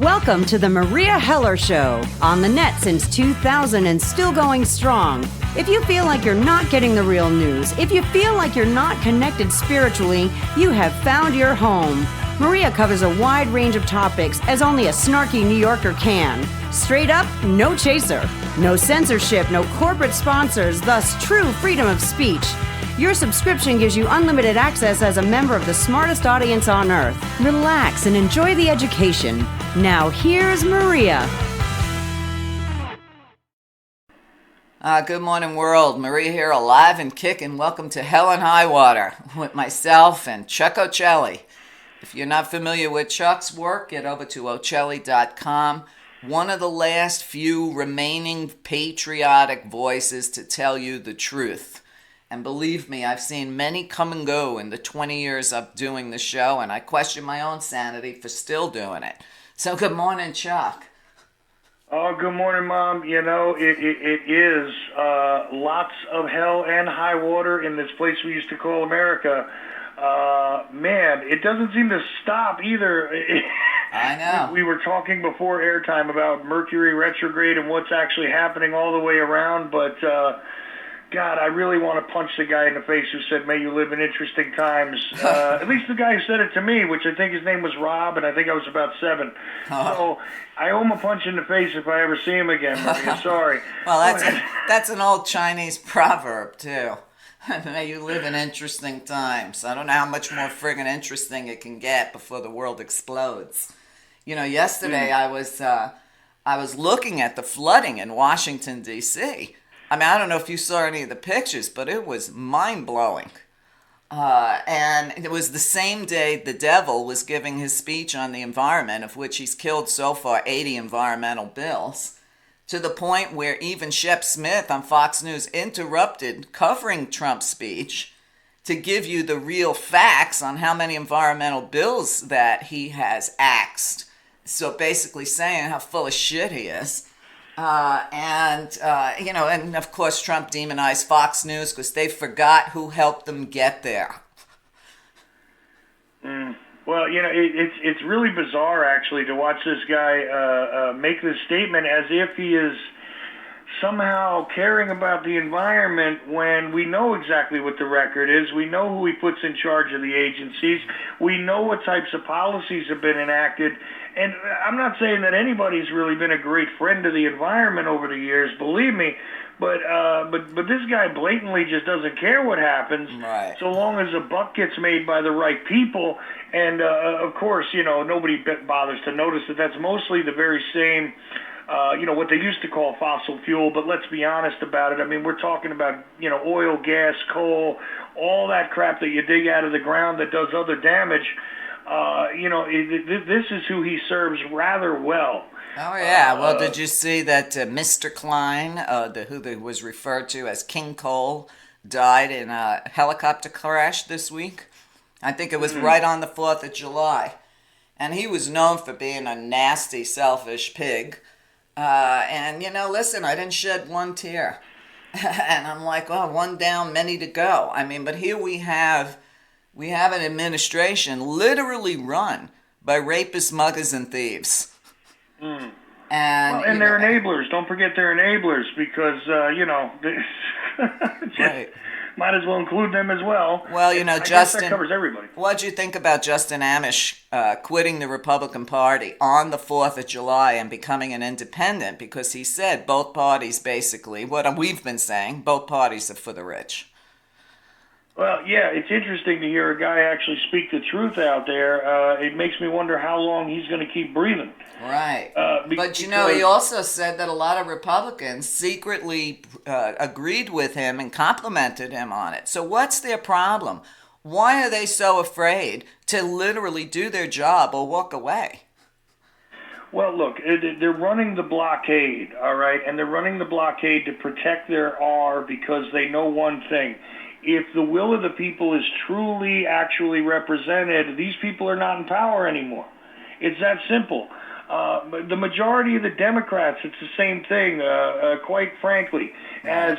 Welcome to the Meria Heller Show, on the net since 2000 and still going strong. If you feel like you're not getting the real news, if you feel like you're not connected spiritually, you have found your home. Meria covers a wide range of topics as only a snarky New Yorker can. Straight up, no chaser. No censorship, no corporate sponsors, thus true freedom of speech. Your subscription gives you unlimited access as a member of the smartest audience on earth. Relax and enjoy the education. Now here's Meria. Good morning, world. Meria here, alive and kicking. Welcome to Hell and High Water with myself and Chuck Ochelli. If you're not familiar with Chuck's work, get over to Ochelli.com. One of the last few remaining patriotic voices to tell you the truth. And believe me, I've seen many come and go in the 20 years of doing the show, and I question my own sanity for still doing it. So good morning, Chuck. Oh, good morning, Mom. You know, it is lots of hell and high water in this place we used to call America. Man, it doesn't seem to stop either. I know. We were talking before airtime about Mercury retrograde and what's actually happening all the way around, but God, I really want to punch the guy in the face who said, "May you live in interesting times." At least the guy who said it to me, which I think his name was Rob, and I think I was about 7. So I owe him a punch in the face if I ever see him again, Maria. Sorry. Well, that's an old Chinese proverb, too. May you live in interesting times. I don't know how much more friggin' interesting it can get before the world explodes. You know, yesterday I was looking at the flooding in Washington, D.C., I mean, I don't know if you saw any of the pictures, but it was mind-blowing. And it was the same day the devil was giving his speech on the environment, of which he's killed so far 80 environmental bills, to the point where even Shep Smith on Fox News interrupted covering Trump's speech to give you the real facts on how many environmental bills that he has axed. So basically saying how full of shit he is. And of course Trump demonized Fox News because they forgot who helped them get there. Well, you know, it's really bizarre actually to watch this guy make this statement as if he is somehow caring about the environment when we know exactly what the record is. We know who he puts in charge of the agencies. We know what types of policies have been enacted. And I'm not saying that anybody's really been a great friend to the environment over the years, believe me, but this guy blatantly just doesn't care what happens, right, so long as a buck gets made by the right people. And of course, you know, nobody bothers to notice that that's mostly the very same, what they used to call fossil fuel, but let's be honest about it. I mean, we're talking about, oil, gas, coal, all that crap that you dig out of the ground that does other damage. This is who he serves rather well. Oh, yeah. Well, did you see that Mr. Klein, who was referred to as King Cole, died in a helicopter crash this week? I think it was right on the 4th of July. And he was known for being a nasty, selfish pig. Listen, I didn't shed one tear. And I'm like, one down, many to go. I mean, but here we have an administration literally run by rapists, muggers, and thieves. And they're enablers. Don't forget they're enablers because, right. Might as well include them as well. Well, I Justin, guess that covers everybody. What'd you think about Justin Amish quitting the Republican Party on the 4th of July and becoming an independent? Because he said both parties basically, what we've been saying, both parties are for the rich. Well, yeah, it's interesting to hear a guy actually speak the truth out there. It makes me wonder how long he's going to keep breathing. Right. But, he also said that a lot of Republicans secretly agreed with him and complimented him on it. So what's their problem? Why are they so afraid to literally do their job or walk away? Well, look, they're running the blockade, all right? And they're running the blockade to protect their R because they know one thing. If the will of the people is truly actually represented, these people are not in power anymore. It's that simple. The majority of the Democrats, it's the same thing, quite frankly. As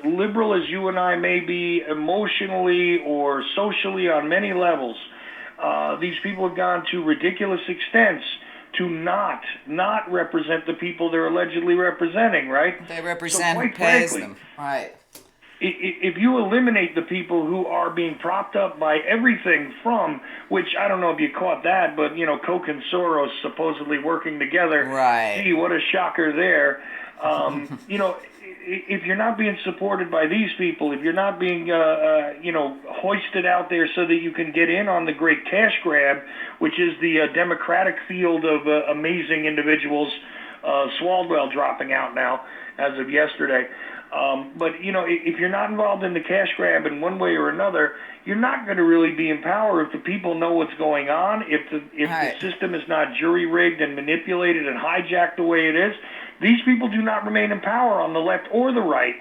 liberal as you and I may be emotionally or socially on many levels, these people have gone to ridiculous extents to not represent the people they're allegedly representing, right? They represent So who quite pays frankly, them. Right. If you eliminate the people who are being propped up by everything from, which I don't know if you caught that, but, Coke and Soros supposedly working together. Right. Gee, what a shocker there. If you're not being supported by these people, if you're not being, hoisted out there so that you can get in on the great cash grab, which is the democratic field of amazing individuals, Swaldwell dropping out now as of yesterday. But if you're not involved in the cash grab in one way or another, you're not going to really be in power if the people know what's going on, if Right. the system is not jury-rigged and manipulated and hijacked the way it is. These people do not remain in power on the left or the right.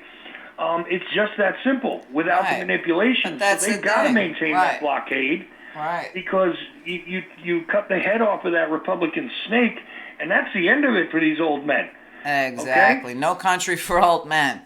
It's just that simple without the Right. manipulation. But that's So they've the got to thing. maintain Right. that blockade Right. because you cut the head off of that Republican snake, and that's the end of it for these old men. Exactly. Okay? No country for old men.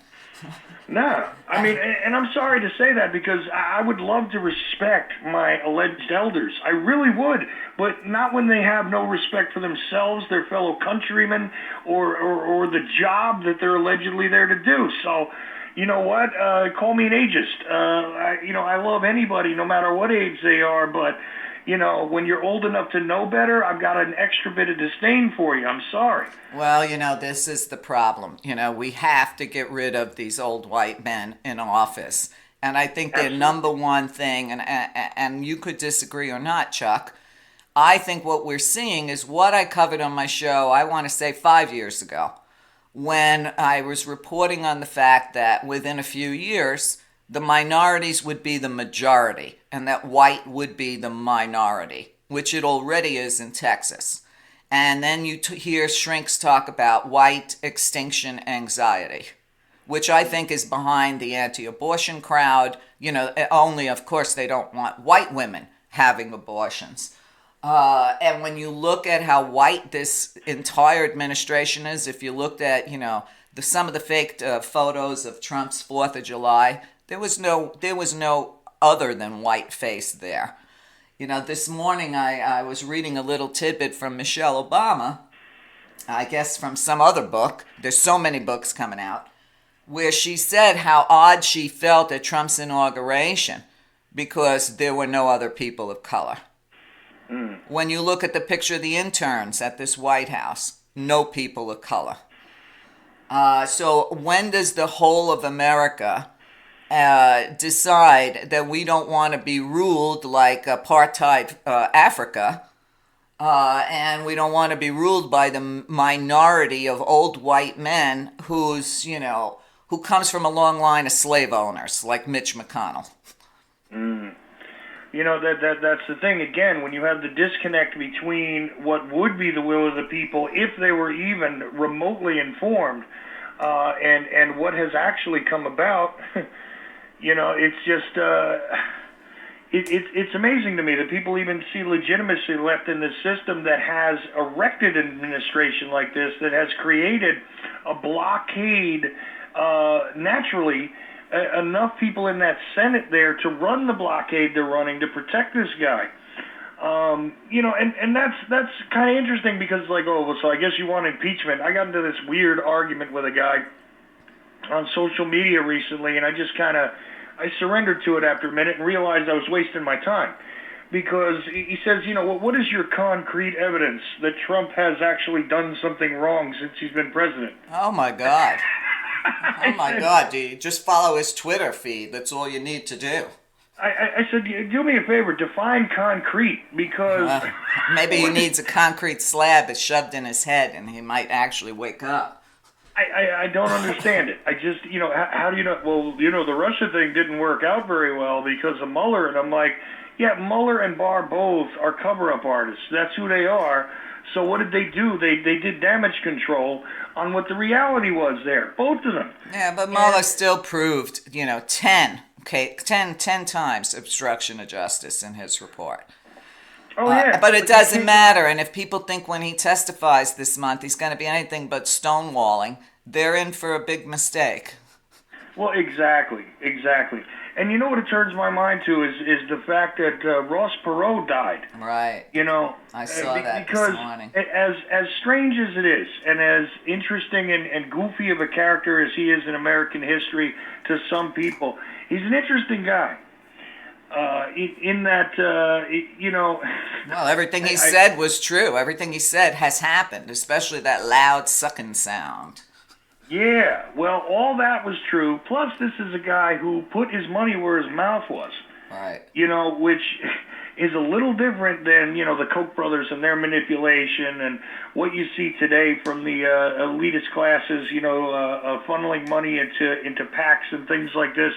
No, I mean, and I'm sorry to say that because I would love to respect my alleged elders. I really would, but not when they have no respect for themselves, their fellow countrymen, or the job that they're allegedly there to do. So, you know what? Call me an ageist. I love anybody, no matter what age they are, but when you're old enough to know better, I've got an extra bit of disdain for you. I'm sorry. Well, this is the problem. We have to get rid of these old white men in office. And I think their number one thing, and you could disagree or not, Chuck, I think what we're seeing is what I covered on my show, I want to say 5 years ago, when I was reporting on the fact that within a few years, the minorities would be the majority and that white would be the minority, which it already is in Texas. And then you hear shrinks talk about white extinction anxiety, which I think is behind the anti-abortion crowd. Only, of course, they don't want white women having abortions. And when you look at how white this entire administration is, if you looked at, some of the fake photos of Trump's 4th of July, there was no other than white face there. This morning I was reading a little tidbit from Michelle Obama, I guess from some other book. There's so many books coming out, where she said how odd she felt at Trump's inauguration because there were no other people of color. When you look at the picture of the interns at this White House, no people of color. So when does the whole of America decide that we don't want to be ruled like apartheid Africa, and we don't want to be ruled by the minority of old white men who comes from a long line of slave owners like Mitch McConnell? That's the thing. Again, when you have the disconnect between what would be the will of the people if they were even remotely informed, and what has actually come about. It's just it's amazing to me that people even see legitimacy left in this system that has erected an administration like this, that has created a blockade naturally. Enough people in that Senate there to run the blockade they're running to protect this guy. And that's kind of interesting because so I guess you want impeachment. I got into this weird argument with a guy on social media recently, and I surrendered to it after a minute and realized I was wasting my time. Because he says, what is your concrete evidence that Trump has actually done something wrong since he's been president? Oh my God. Oh my God, dude. Just follow his Twitter feed. That's all you need to do. I said, do me a favor, define concrete, because... maybe he needs a concrete slab that's shoved in his head and he might actually wake up. I don't understand it. I just, how do you know? Well, the Russia thing didn't work out very well because of Mueller. And I'm like, yeah, Mueller and Barr both are cover-up artists. That's who they are. So what did they do? They did damage control on what the reality was there, both of them. Yeah, but Mueller still proved, 10 times obstruction of justice in his report. Oh, yeah. But it doesn't matter. And if people think when he testifies this month he's going to be anything but stonewalling, they're in for a big mistake. Well, exactly. And you know what it turns my mind to is the fact that Ross Perot died. Right. You know, I saw that because this morning. as strange as it is, and as interesting and goofy of a character as he is in American history to some people, he's an interesting guy. In that, you know. Well, everything he said was true. Everything he said has happened, especially that loud sucking sound. Yeah, well, all that was true. Plus, this is a guy who put his money where his mouth was. Right. You know, which is a little different than, you know, the Koch brothers and their manipulation and what you see today from the elitist classes, you know, funneling money into PACs and things like this.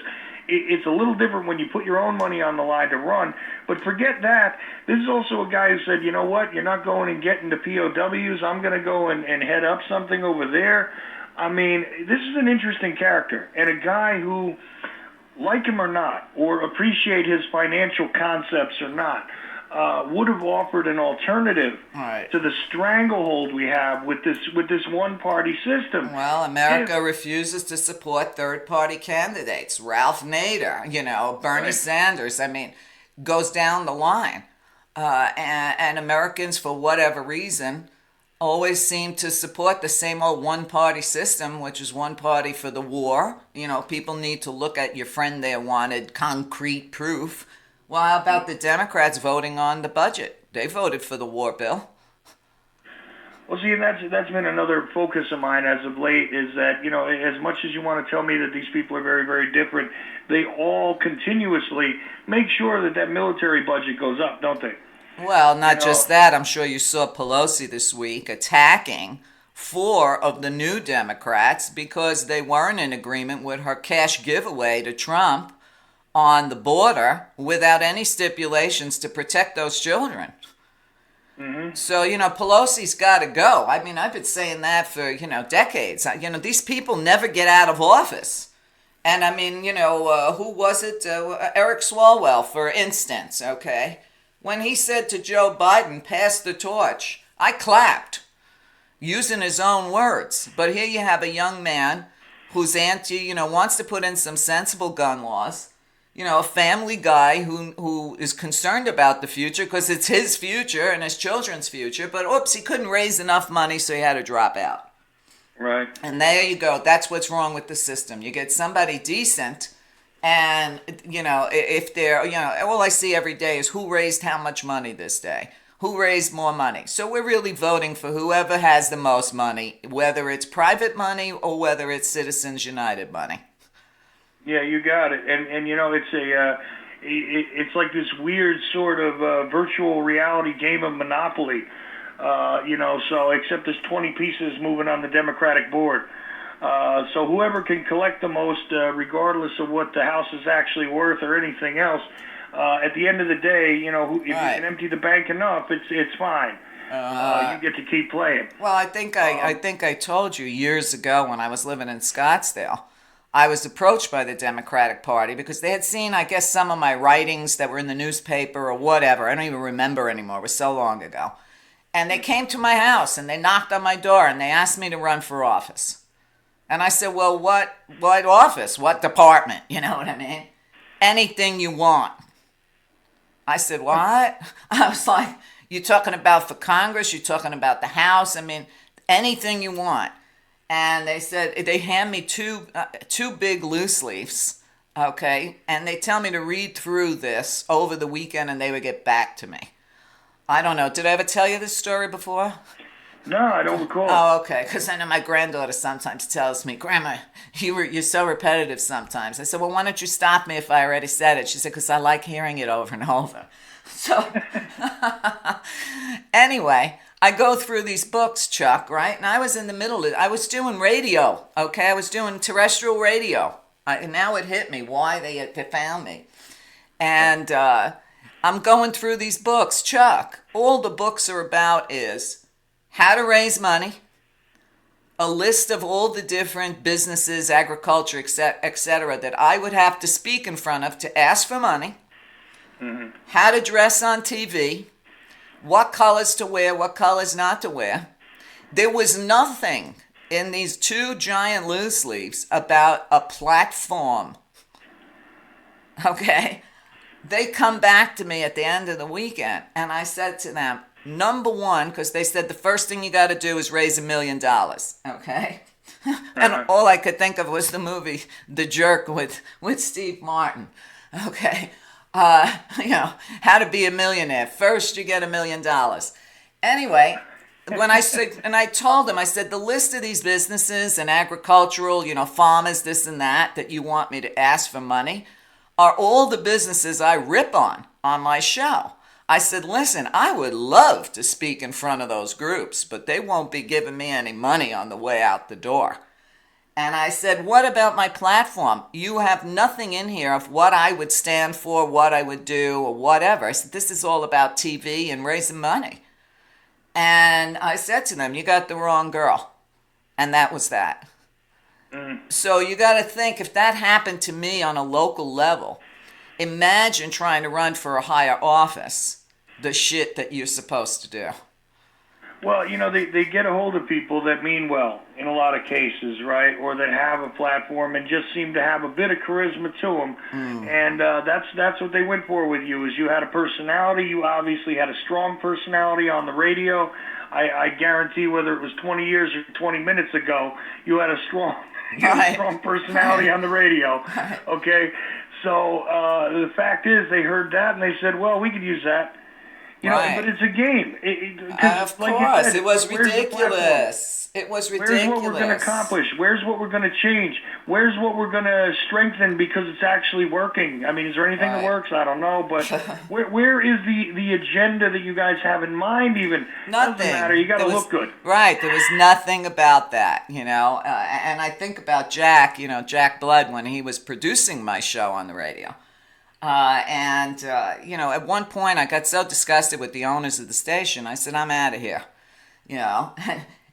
It's a little different when you put your own money on the line to run. But forget that. This is also a guy who said, you know what, you're not going and getting the POWs. I'm going to go and head up something over there. I mean, this is an interesting character, and a guy who, like him or not, or appreciate his financial concepts or not, would have offered an alternative to the stranglehold we have with this one-party system. Well, America refuses to support third-party candidates. Ralph Nader, you know, Bernie Sanders. I mean, goes down the line, and Americans, for whatever reason, always seem to support the same old one-party system, which is one party for the war. You know, people need to look at your friend there wanted concrete proof. Well, how about the Democrats voting on the budget? They voted for the war bill. Well, see, and that's been another focus of mine as of late, is that, you know, as much as you want to tell me that these people are very, very different, they all continuously make sure that military budget goes up, don't they? Well, not just that. I'm sure you saw Pelosi this week attacking 4 of the new Democrats because they weren't in agreement with her cash giveaway to Trump on the border without any stipulations to protect those children. Mm-hmm. So, you know, Pelosi's got to go. I mean, I've been saying that for, you know, decades. You know, these people never get out of office. And I mean, you know, who was it? Eric Swalwell, for instance, okay? When he said to Joe Biden, pass the torch, I clapped, using his own words. But here you have a young man who's wants to put in some sensible gun laws. You know, a family guy who is concerned about the future because it's his future and his children's future. But oops, he couldn't raise enough money, so he had to drop out. Right. And there you go. That's what's wrong with the system. You get somebody decent. And, you know, if they're, you know, all I see every day is who raised how much money this day, who raised more money. So we're really voting for whoever has the most money, whether it's private money or whether it's Citizens United money. Yeah, you got it. And you know, it's like this weird sort of virtual reality game of Monopoly, you know, so except there's 20 pieces moving on the Democratic board. So whoever can collect the most, regardless of what the house is actually worth or anything else, at the end of the day, you know, if you can empty the bank enough, it's fine. You get to keep playing. Well, I think I told you years ago when I was living in Scottsdale, I was approached by the Democratic Party because they had seen, I guess, some of my writings that were in the newspaper or whatever. I don't even remember anymore. It was so long ago. And they came to my house and they knocked on my door and they asked me to run for office. And I said, well, what office? What department? You know what I mean? Anything you want. I said, what? I was like, you talking about for Congress? You talking about the House? I mean, anything you want. And they said, they hand me two big loose leaves, okay? And they tell me to read through this over the weekend and they would get back to me. I don't know. Did I ever tell you this story before? No, I don't recall. Oh, okay. Because I know my granddaughter sometimes tells me, Grandma, you're so repetitive sometimes. I said, well, why don't you stop me if I already said it? She said, because I like hearing it over and over. So, anyway, I go through these books, Chuck, right? And I was in the middle of it. I was doing radio, okay? I was doing terrestrial radio. And now it hit me why they found me. And I'm going through these books, Chuck. All the books are about is how to raise money, a list of all the different businesses, agriculture, etc., that I would have to speak in front of to ask for money, how to dress on TV, what colors to wear, what colors not to wear. There was nothing in these two giant loose leaves about a platform. Okay? They come back to me at the end of the weekend, and I said to them, number one, because they said the first thing you got to do is raise $1 million. Okay? And all I could think of was the movie The Jerk with Steve Martin. Okay? How to be a millionaire. First, you get $1 million. Anyway, when I said, and I told them, I said, the list of these businesses and agricultural, farmers, this and that you want me to ask for money are all the businesses I rip on my show. I said, listen, I would love to speak in front of those groups, but they won't be giving me any money on the way out the door. And I said, what about my platform? You have nothing in here of what I would stand for, what I would do, or whatever. I said, this is all about TV and raising money. And I said to them, you got the wrong girl. And that was that. So you got to think, if that happened to me on a local level, imagine trying to run for a higher office, the shit that you're supposed to do. Well, they get a hold of people that mean well in a lot of cases, right? Or that have a platform and just seem to have a bit of charisma to them. And that's what they went for with you, is you had a personality. You obviously had a strong personality on the radio. I guarantee whether it was 20 years or 20 minutes ago, you had a strong personality on the radio. Okay? So the fact is, they heard that and they said, well, we could use that. But it's a game. Of course, it was ridiculous. It was ridiculous. Where's what we're going to accomplish? Where's what we're going to change? Where's what we're going to strengthen because it's actually working? I mean, is there anything that works? I don't know, but where is the agenda that you guys have in mind? Even nothing. Doesn't matter. You got to look good. Right. There was nothing about that, And I think about Jack, Jack Blood, when he was producing my show on the radio. At one point I got so disgusted with the owners of the station, I said, I'm out of here,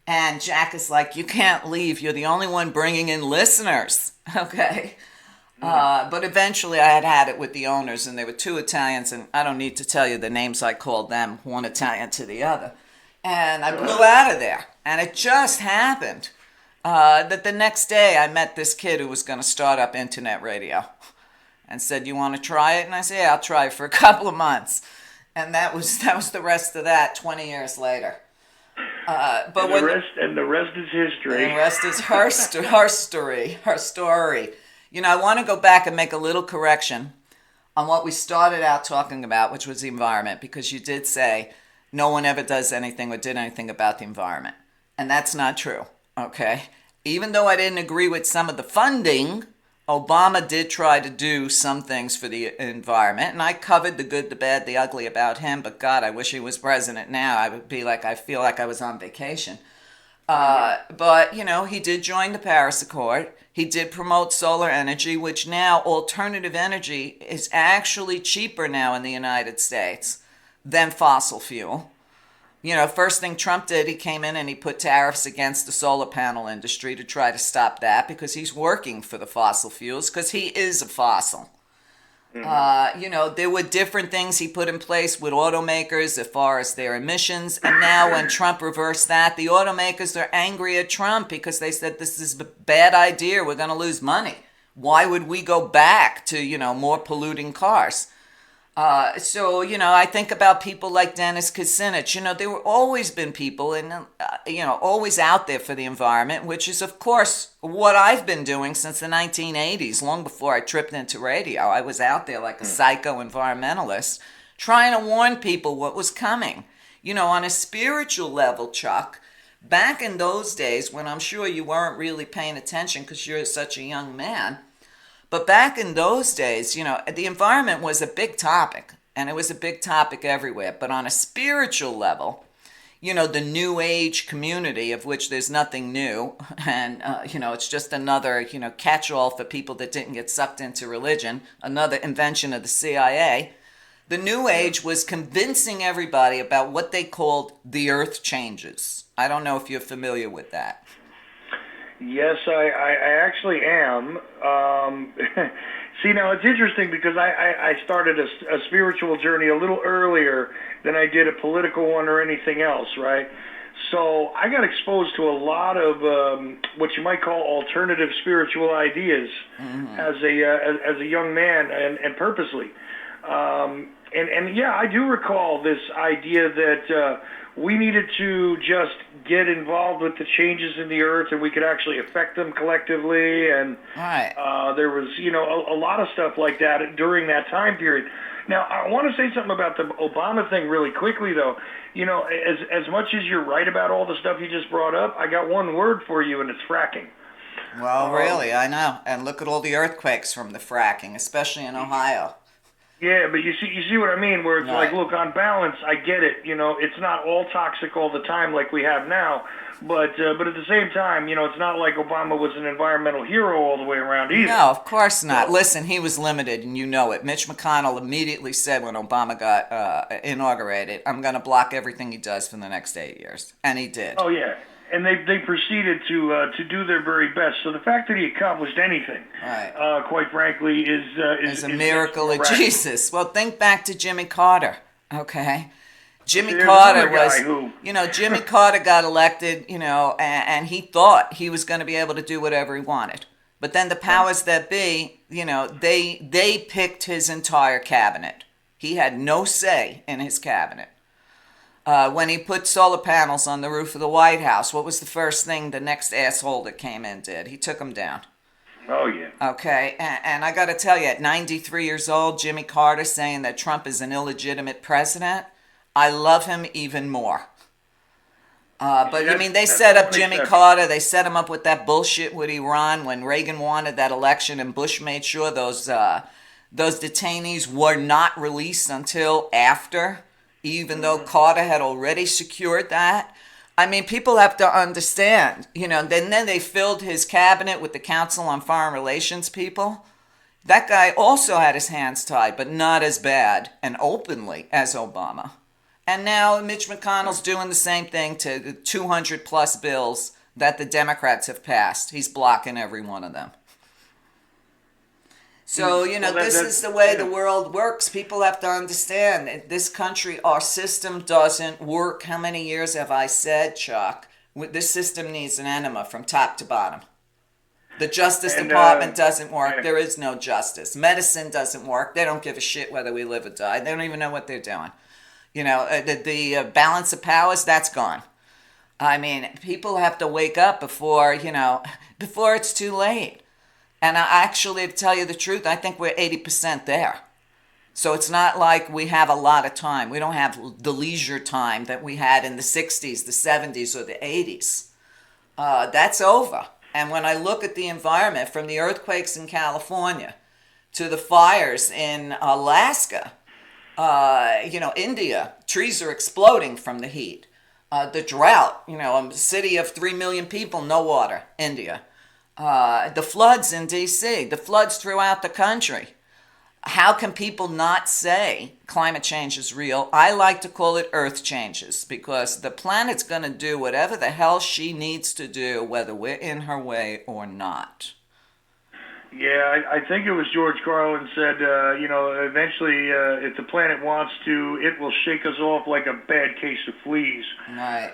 and Jack is like, you can't leave. You're the only one bringing in listeners. Okay. But eventually I had it with the owners, and they were two Italians, and I don't need to tell you the names I called them, one Italian to the other. And I blew out of there. And it just happened that the next day I met this kid who was going to start up internet radio. And said, you want to try it? And I said, yeah, I'll try it for a couple of months. And that was the rest of that 20 years later. But the rest is history. And the rest is her story. I want to go back and make a little correction on what we started out talking about, which was the environment, because you did say no one ever does anything or did anything about the environment. And that's not true, okay? Even though I didn't agree with some of the funding, Obama did try to do some things for the environment, and I covered the good, the bad, the ugly about him, but God, I wish he was president now. I would be like, I feel like I was on vacation. But, he did join the Paris Accord. He did promote solar energy, which now alternative energy is actually cheaper now in the United States than fossil fuel. First thing Trump did, he came in and he put tariffs against the solar panel industry to try to stop that, because he's working for the fossil fuels, because he is a fossil. There were different things he put in place with automakers as far as their emissions. And now when Trump reversed that, the automakers are angry at Trump because they said, this is a bad idea. We're going to lose money. Why would we go back to, more polluting cars? I think about people like Dennis Kucinich. There were always been people and, always out there for the environment, which is, of course, what I've been doing since the 1980s, long before I tripped into radio. I was out there like a psycho environmentalist, trying to warn people what was coming. On a spiritual level, Chuck, back in those days when I'm sure you weren't really paying attention because you're such a young man, but back in those days, the environment was a big topic, and it was a big topic everywhere. But on a spiritual level, the New Age community, of which there's nothing new, and, it's just another, catch-all for people that didn't get sucked into religion, another invention of the CIA. The New Age was convincing everybody about what they called the earth changes. I don't know if you're familiar with that. Yes, I actually am. See, now it's interesting because I started a spiritual journey a little earlier than I did a political one or anything else, right? So I got exposed to a lot of what you might call alternative spiritual ideas as a young man, and purposely. And yeah, I do recall this idea that we needed to just get involved with the changes in the earth, and we could actually affect them collectively. And there was, a lot of stuff like that during that time period. Now, I want to say something about the Obama thing really quickly, though. As much as you're right about all the stuff you just brought up, I got one word for you, and it's fracking. Well, really, I know. And look at all the earthquakes from the fracking, especially in Ohio. Yeah, but you see what I mean, where it's like, look, on balance, I get it. It's not all toxic all the time like we have now, but at the same time, it's not like Obama was an environmental hero all the way around either. No, of course not. Listen, he was limited, and you know it. Mitch McConnell immediately said when Obama got inaugurated, I'm going to block everything he does for the next 8 years. And he did. Oh, yeah. And they proceeded to do their very best. So the fact that he accomplished anything, quite frankly, is a miracle of Jesus. Well, think back to Jimmy Carter, okay? Jimmy There's Carter was, Jimmy Carter got elected, and he thought he was going to be able to do whatever he wanted. But then the powers that be, they picked his entire cabinet. He had no say in his cabinet. When he put solar panels on the roof of the White House, what was the first thing the next asshole that came in did? He took them down. Oh, yeah. Okay, and I got to tell you, at 93 years old, Jimmy Carter saying that Trump is an illegitimate president, I love him even more. But I mean, they set up Jimmy Carter. They set him up with that bullshit with Iran when Reagan wanted that election, and Bush made sure those detainees were not released until after, even though Carter had already secured that. I mean, people have to understand, then they filled his cabinet with the Council on Foreign Relations people. That guy also had his hands tied, but not as bad and openly as Obama. And now Mitch McConnell's doing the same thing to the 200 plus bills that the Democrats have passed. He's blocking every one of them. So, this is the way the world works. People have to understand that this country, our system doesn't work. How many years have I said, Chuck? This system needs an enema from top to bottom. The Justice Department doesn't work. There is no justice. Medicine doesn't work. They don't give a shit whether we live or die. They don't even know what they're doing. The balance of powers, that's gone. I mean, people have to wake up before it's too late. And to tell you the truth, I think we're 80% there. So it's not like we have a lot of time. We don't have the leisure time that we had in the 60s, the 70s, or the 80s. That's over. And when I look at the environment, from the earthquakes in California to the fires in Alaska, India, trees are exploding from the heat. The drought, a city of 3 million people, no water, India. The floods in D.C., the floods throughout the country. How can people not say climate change is real? I like to call it earth changes, because the planet's going to do whatever the hell she needs to do, whether we're in her way or not. Yeah, I think it was George Carlin said, eventually, if the planet wants to, it will shake us off like a bad case of fleas. Right.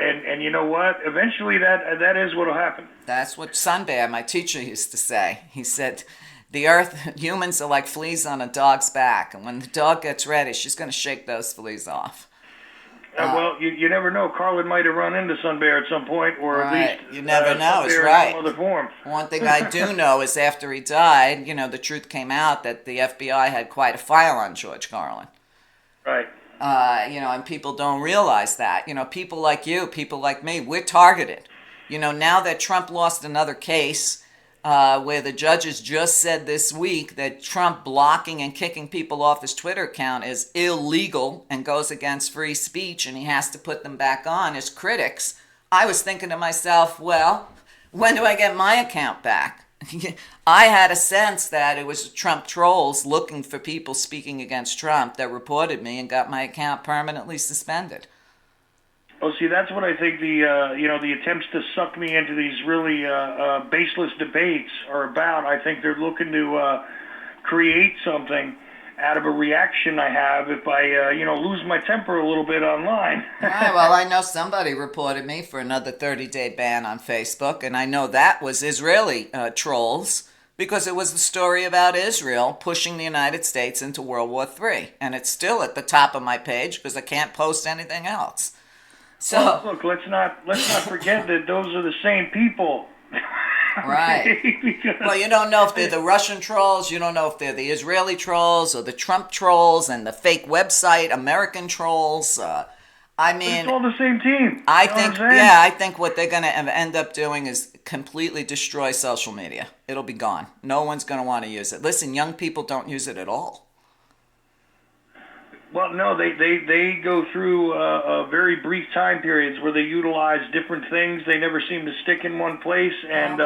And you know what? Eventually, that is what will happen. That's what Sunbear, my teacher, used to say. He said, the earth, humans are like fleas on a dog's back, and when the dog gets ready, she's going to shake those fleas off. Well, you never know. Carlin might have run into Sunbear at some point, or at least you never know. It's right. In some other form. One thing I do know is after he died, the truth came out that the FBI had quite a file on George Carlin. Right. And people don't realize that. People like you, people like me, we're targeted. Now that Trump lost another case, where the judges just said this week that Trump blocking and kicking people off his Twitter account is illegal and goes against free speech, and he has to put them back on as critics. I was thinking to myself, well, when do I get my account back? I had a sense that it was Trump trolls looking for people speaking against Trump that reported me and got my account permanently suspended. Oh, see, that's what I think the attempts to suck me into these really baseless debates are about. I think they're looking to create something out of a reaction I have if I, lose my temper a little bit online. Right, well, I know somebody reported me for another 30-day ban on Facebook, and I know that was Israeli trolls because it was the story about Israel pushing the United States into World War III, and it's still at the top of my page because I can't post anything else. So well, look, let's not forget that those are the same people. right. Because, Well, you don't know if they're the Russian trolls, you don't know if they're the Israeli trolls or the Trump trolls and the fake website American trolls. I mean, it's all the same team. I know think, what I'm saying? yeah, I think what they're going to end up doing is completely destroy social media. It'll be gone. No one's going to want to use it. Listen, young people don't use it at all. Well, no, they go through very brief time periods where they utilize different things. They never seem to stick in one place, and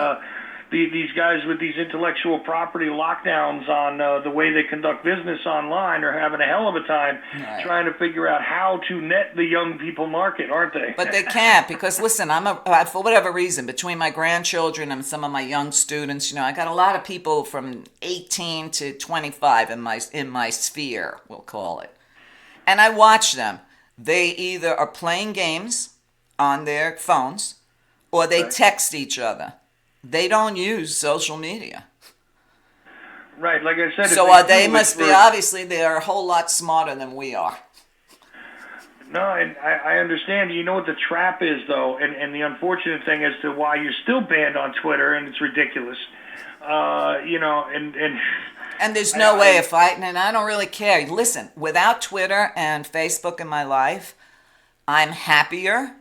these guys with these intellectual property lockdowns on the way they conduct business online are having a hell of a time trying to figure out how to net the young people market, aren't they? But they can't because, listen, for whatever reason, between my grandchildren and some of my young students, I got a lot of people from 18 to 25 in my sphere, we'll call it. And I watch them. They either are playing games on their phones or they text each other. They don't use social media. Right, like I said. So they must be, obviously, they're a whole lot smarter than we are. No, and I understand. You know what the trap is, though, and the unfortunate thing as to why you're still banned on Twitter, and it's ridiculous. And there's no way of fighting, and I don't really care. Listen, without Twitter and Facebook in my life, I'm happier.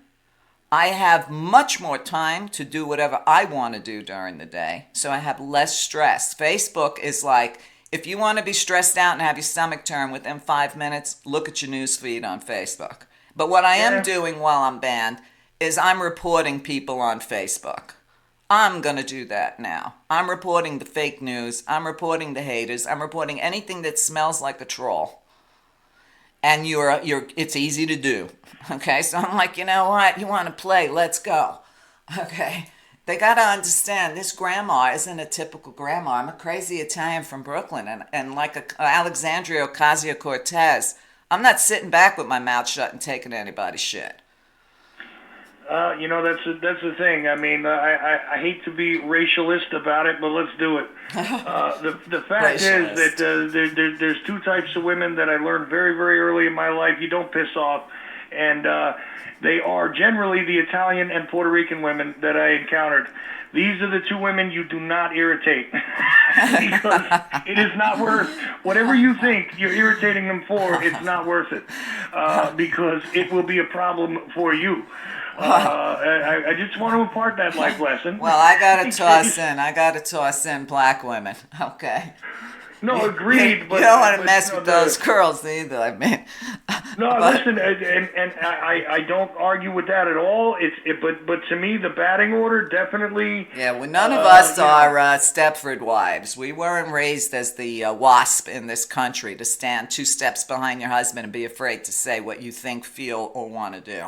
I have much more time to do whatever I want to do during the day, so I have less stress. Facebook is like, if you want to be stressed out and have your stomach turn within 5 minutes, look at your news feed on Facebook. But what I am doing while I'm banned is I'm reporting people on Facebook. I'm going to do that now. I'm reporting the fake news. I'm reporting the haters. I'm reporting anything that smells like a troll. And it's easy to do. Okay, so I'm like, you know what? You want to play? Let's go. Okay, they got to understand this grandma isn't a typical grandma. I'm a crazy Italian from Brooklyn. And like Alexandria Ocasio-Cortez, I'm not sitting back with my mouth shut and taking anybody's shit. That's the thing. I mean, I hate to be racialist about it, but let's do it. The fact is that there's two types of women that I learned very, very early in my life. You don't piss off, and they are generally the Italian and Puerto Rican women that I encountered. These are the two women you do not irritate because it is not worth whatever you think you're irritating them for. It's not worth it because it will be a problem for you. I just want to impart that life lesson. Well, I gotta toss in black women. Okay. No, agreed. You don't want to mess with those girls either. I mean. Listen, and I don't argue with that at all. But to me, the batting order definitely. Yeah, well, none of us are Stepford wives. We weren't raised as the wasp in this country to stand 2 steps behind your husband and be afraid to say what you think, feel, or want to do.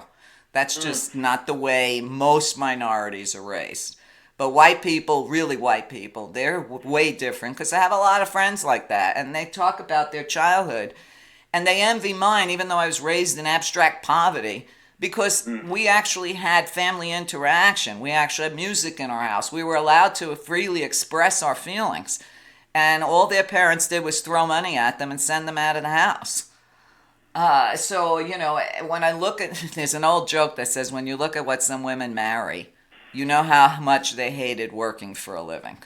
That's just not the way most minorities are raised. But white people, really white people, they're way different because I have a lot of friends like that. And they talk about their childhood. And they envy mine, even though I was raised in abstract poverty, because we actually had family interaction. We actually had music in our house. We were allowed to freely express our feelings. And all their parents did was throw money at them and send them out of the house. When I look at, there's an old joke that says, when you look at what some women marry, you know how much they hated working for a living.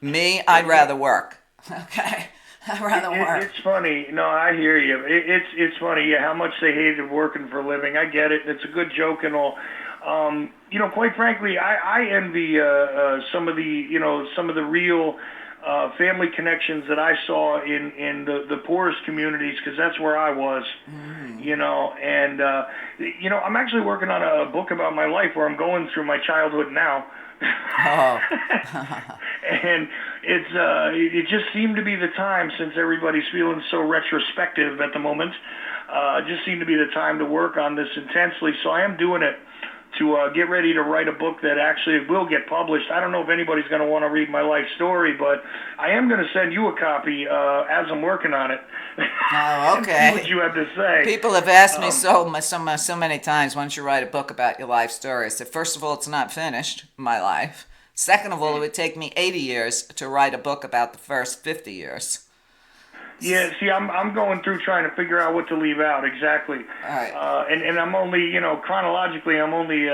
Me, I'd rather work. Okay? I'd rather work. It's funny. No, I hear you. It's funny, how much they hated working for a living. I get it. It's a good joke and all. Quite frankly, I envy some of the real family connections that I saw in the poorest communities, because that's where I was, I'm actually working on a book about my life where I'm going through my childhood now. And it just seemed to be the time, since everybody's feeling so retrospective at the moment, just seemed to be the time to work on this intensely. So I am doing it to get ready to write a book that actually will get published. I don't know if anybody's going to want to read my life story, but I am going to send you a copy as I'm working on it. Oh, okay. See what you have to say. People have asked me so many times, why don't you write a book about your life story? I said, first of all, it's not finished, my life. Second of all, it would take me 80 years to write a book about the first 50 years. Yeah, see, I'm going through trying to figure out what to leave out exactly. All right. And I'm only, chronologically, I'm only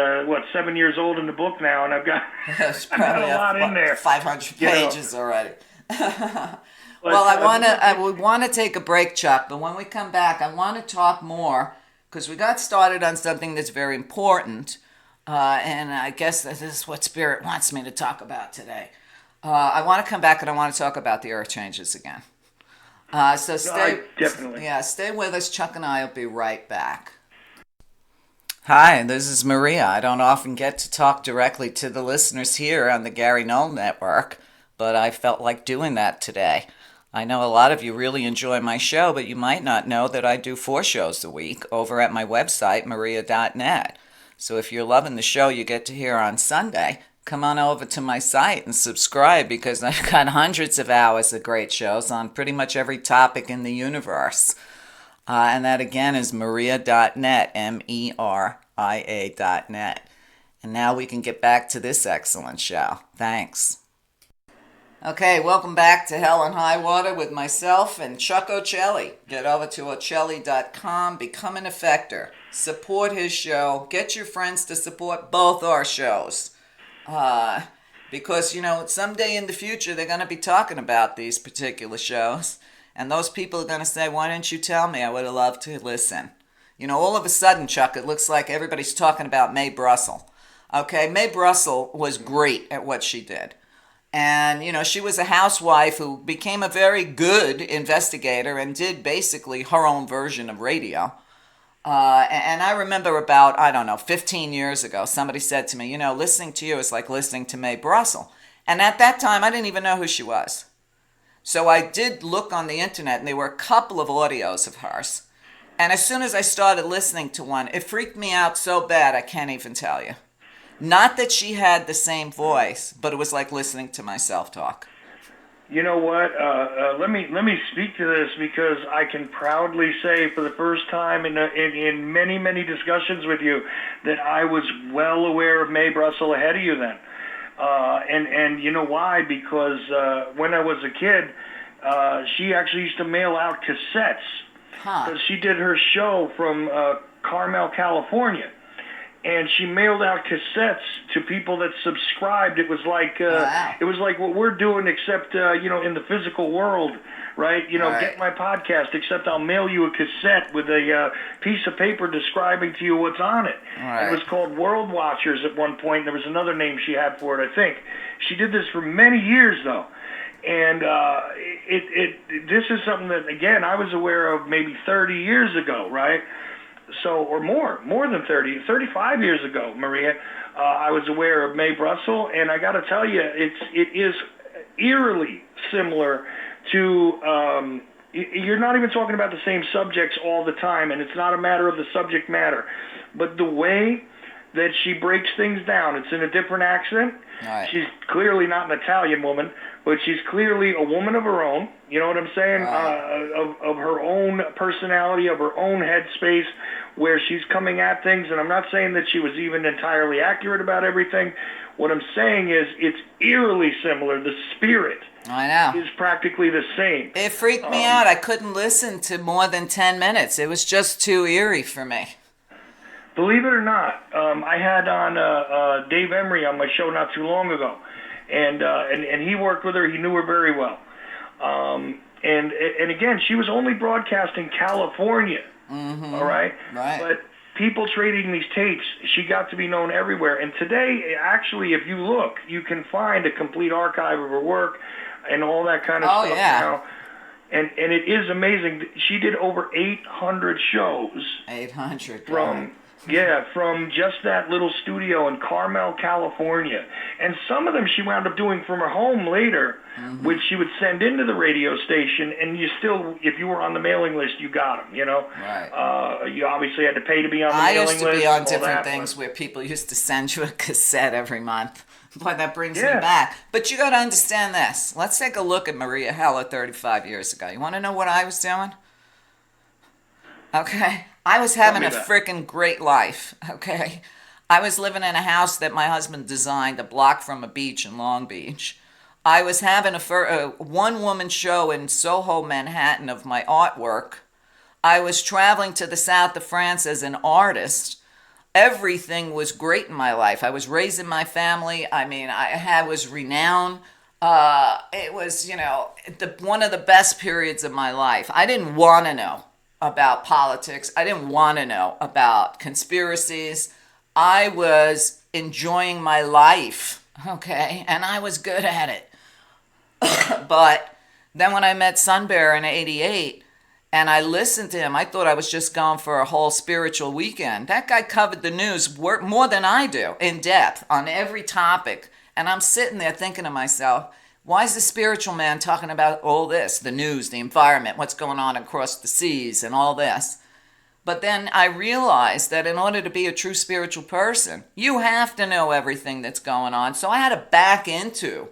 7 years old in the book now, and I've got, There's I've got probably a lot in there. 500 pages already. But, Well, I would want to take a break, Chuck, but when we come back, I want to talk more because we got started on something that's very important, and I guess this is what Spirit wants me to talk about today. I want to come back and I want to talk about the earth changes again. So definitely. Yeah, stay with us. Chuck and I will be right back. Hi, this is Meria. I don't often get to talk directly to the listeners here on the Gary Knoll Network, but I felt like doing that today. I know a lot of you really enjoy my show, but you might not know that I do 4 shows a week over at my website, meria.net. So if you're loving the show you get to hear on Sunday, come on over to my site and subscribe because I've got hundreds of hours of great shows on pretty much every topic in the universe. And that again is meria.net, meria.net. And now we can get back to this excellent show. Thanks. Okay, welcome back to Hell and High Water with myself and Chuck Ochelli. Get over to Ochelli.com, become an effector, support his show, get your friends to support both our shows. Because, someday in the future they're going to be talking about these particular shows, and those people are going to say, why didn't you tell me? I would have loved to listen. All of a sudden, Chuck, it looks like everybody's talking about Mae Brussell. Okay, Mae Brussell was great at what she did. And, she was a housewife who became a very good investigator and did basically her own version of radio. And I remember about, 15 years ago, somebody said to me, listening to you is like listening to Mae Brussell. And at that time, I didn't even know who she was. So I did look on the internet, and there were a couple of audios of hers. And as soon as I started listening to one, it freaked me out so bad I can't even tell you. Not that she had the same voice, but it was like listening to myself talk. You know what? Let me speak to this because I can proudly say for the first time in many, many discussions with you that I was well aware of Mae Brussell ahead of you then. And you know why? Because when I was a kid, she actually used to mail out cassettes. Because she did her show from Carmel, California. And she mailed out cassettes to people that subscribed. It was like it was like what we're doing, except in the physical world, right? Right. Get my podcast, except I'll mail you a cassette with a piece of paper describing to you what's on it. Right. It was called World Watchers at one point. There was another name she had for it, I think. She did this for many years, though. And this is something that, again, I was aware of maybe 30 years ago, right? So, or more than 30, 35 years ago, Meria, I was aware of Mae Brussell, and I got to tell you, it is eerily similar to. You're not even talking about the same subjects all the time, and it's not a matter of the subject matter, but the way that she breaks things down. It's in a different accent. Right. She's clearly not an Italian woman, but she's clearly a woman of her own. You know what I'm saying? Right. Of her own personality, of her own headspace, where she's coming at things. And I'm not saying that she was even entirely accurate about everything. What I'm saying is it's eerily similar. The spirit I know. is practically the same. It freaked me out. I couldn't listen to more than 10 minutes. It was just too eerie for me. Believe it or not, I had on Dave Emery on my show not too long ago, and he worked with her. He knew her very well, and again, she was only broadcasting California. Mm-hmm. All right, Right. but people trading these tapes, she got to be known everywhere. And today, actually, if you look, you can find a complete archive of her work and all that kind of stuff now. And it is amazing. She did over 800 shows. 800. From Yeah, from just that little studio in Carmel, California. And some of them she wound up doing from her home later, which she would send into the radio station, and you still, if you were on the mailing list, you got them, you know? Right. You obviously had to pay to be on the I mailing used to list. be on all different that, things but- where people used to send you a cassette every month. Boy, that brings me Yeah. back. But you got to understand this. Let's take a look at Meria Heller 35 years ago. You want to know what I was doing? Okay. I was having a freaking great life. Okay. I was living in a house that my husband designed a block from a beach in Long Beach. I was having a one-woman show in Soho, Manhattan of my artwork. I was traveling to the south of France as an artist. Everything was great in my life. I was raising my family. I mean, was renowned. It was, one of the best periods of my life. I didn't want to know about politics. I didn't want to know about conspiracies. I was enjoying my life, okay? And I was good at it. But then when I met Sunbear in '88, and I listened to him, I thought I was just going for a whole spiritual weekend. That guy covered the news more than I do, in depth, on every topic. And I'm sitting there thinking to myself, why is the spiritual man talking about all this? The news, the environment, what's going on across the seas, and all this. But then I realized that in order to be a true spiritual person, you have to know everything that's going on. So I had to back into